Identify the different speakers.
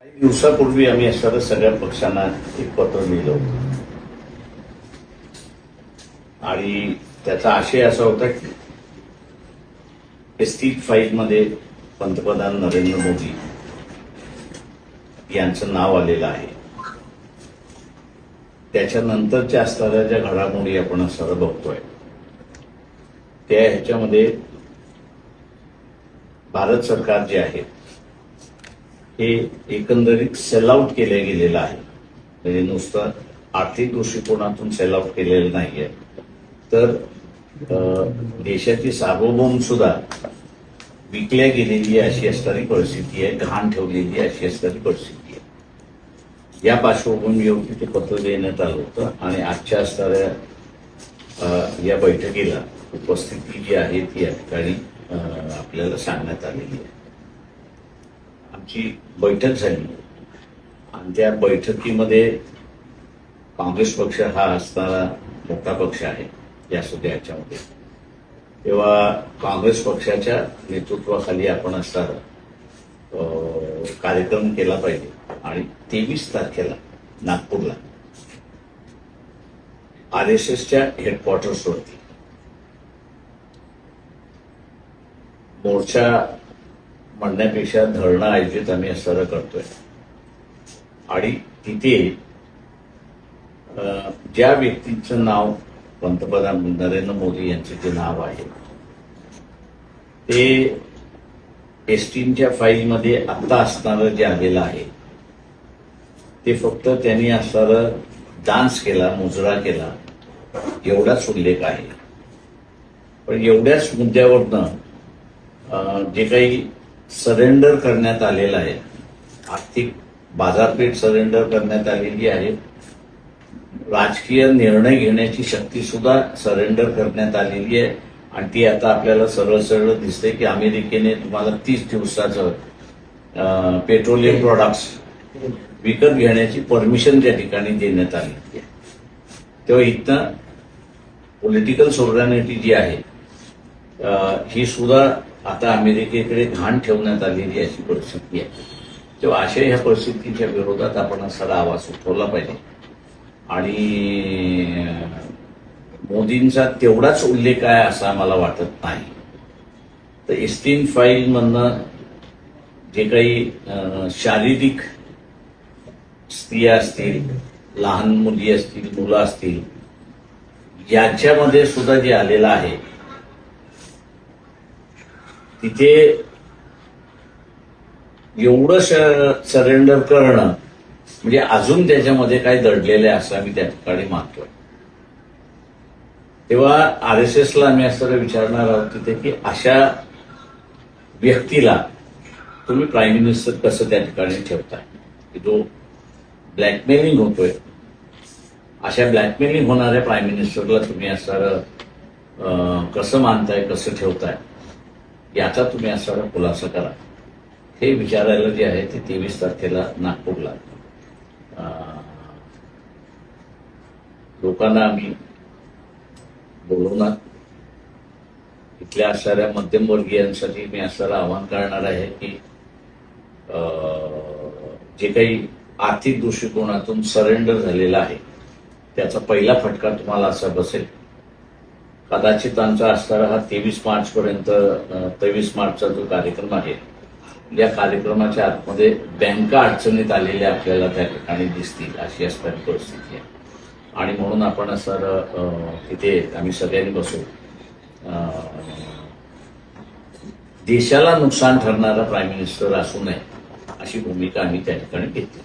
Speaker 1: काही दिवसापूर्वी आम्ही असणाऱ्या सगळ्या पक्षांना एक पत्र लिहिलं होतं आणि त्याचा आशय असा होता की एसटी फाईलमध्ये पंतप्रधान नरेंद्र मोदी यांचं नाव आलेलं आहे. त्याच्यानंतरच्या असणाऱ्या ज्या घडामोडी आपण असणारा बघतोय त्या ह्याच्यामध्ये भारत सरकार जे आहे हे एकंदरीत सेल आउट केलं गेलेलं आहे. म्हणजे नुसतं आर्थिक दृष्टिकोनातून सेल आउट केलेलं नाहीये, तर देशाची सार्वभौम सुद्धा विकल्या गेलेली अशी असणारी परिस्थिती आहे, गहाण ठेवलेली अशी असणारी परिस्थिती आहे. या पार्श्वभूमीवरती ते पत्र देण्यात आलं होतं आणि आजच्या असणाऱ्या या बैठकीला उपस्थिती जी आहे ती या ठिकाणी आपल्याला सांगण्यात आलेली आहे. आमची बैठक झाली आणि त्या बैठकीमध्ये काँग्रेस पक्ष हा असणारा मोठा पक्ष आहे या सगळ्या याच्यामध्ये. तेव्हा काँग्रेस पक्षाच्या नेतृत्वाखाली आपण असणारा कार्यक्रम केला पाहिजे आणि 23 तारखेला नागपूरला RSSच्या हेडक्वार्टर्सवरती मोर्चा म्हणण्यापेक्षा धरणं आयोजित आम्ही असणारं करतोय आणि तिथे ज्या व्यक्तीचं नाव पंतप्रधान नरेंद्र मोदी यांचे जे नाव आहे ते एसटीच्या फाईलमध्ये आता असणारं जे आलेलं आहे ते फक्त त्यांनी असणारं डान्स केला, मुजरा केला एवढाच उल्लेख आहे. पण एवढ्याच मुद्द्यावरनं जे काही सरेंडर करण्यात आलेलं आहे, आर्थिक बाजारपेठ सरेंडर करण्यात आलेली आहे, राजकीय निर्णय घेण्याची शक्ती सुद्धा सरेंडर करण्यात आलेली आहे आणि ती आता आपल्याला सरळ सरळ दिसते की अमेरिकेने तुम्हाला 30 दिवसाचं पेट्रोलियम प्रोडक्ट्स विकत घेण्याची परमिशन त्या ठिकाणी देण्यात आलेली आहे. तेव्हा इथनं पॉलिटिकल सॉव्हरॅनिटी जी आहे ही सुद्धा आता अमेरिकेकडे घाण ठेवण्यात आलेली अशी परिस्थिती आहे. तेव्हा अशा ह्या परिस्थितीच्या विरोधात आपण असा आवाज उठवला पाहिजे आणि मोदींचा तेवढाच उल्लेख आहे असं मला वाटत नाही. तर एसटी फाईलमधनं जे काही शारीरिक स्त्रिया असतील, लहान मुली असतील, मुलं असतील, याच्यामध्ये सुद्धा जे आलेलं आहे तिथे एवढं सरेंडर करणं म्हणजे अजून त्याच्यामध्ये काय दडलेलं आहे असं आम्ही त्या ठिकाणी मानतोय. तेव्हा RSSला आम्ही असं विचारणार आहोत तिथे की अशा व्यक्तीला तुम्ही प्राईम मिनिस्टर कसं त्या ठिकाणी ठेवताय, की जो ब्लॅकमेलिंग होतोय, अशा ब्लॅकमेलिंग होणाऱ्या प्राईम मिनिस्टरला तुम्ही असं कसं मानताय, कसं ठेवताय, याचा तुम्ही असणारा खुलासा करा. हे विचारायला जे आहे ते 23 तारखेला नागपूरला लोकांना आम्ही बोलवणार. इथल्या असणाऱ्या मध्यमवर्गीयांसाठी मी असणारं आवाहन करणार आहे की जे काही आर्थिक दृष्टिकोनातून सरेंडर झालेला आहे त्याचा पहिला फटका तुम्हाला असा बसेल. कदाचित आमचा असणारा हा 23 मार्चपर्यंत 23 मार्चचा जो कार्यक्रम आहे या कार्यक्रमाच्या आतमध्ये बँका अडचणीत आलेल्या आपल्याला त्या ठिकाणी दिसतील अशी असणारी परिस्थिती आहे. आणि म्हणून आपण असं तिथे आम्ही सगळ्यांनी बसू देशाला नुकसान ठरणारा प्राईम मिनिस्टर असू नये अशी भूमिका आम्ही त्या ठिकाणी घेतली.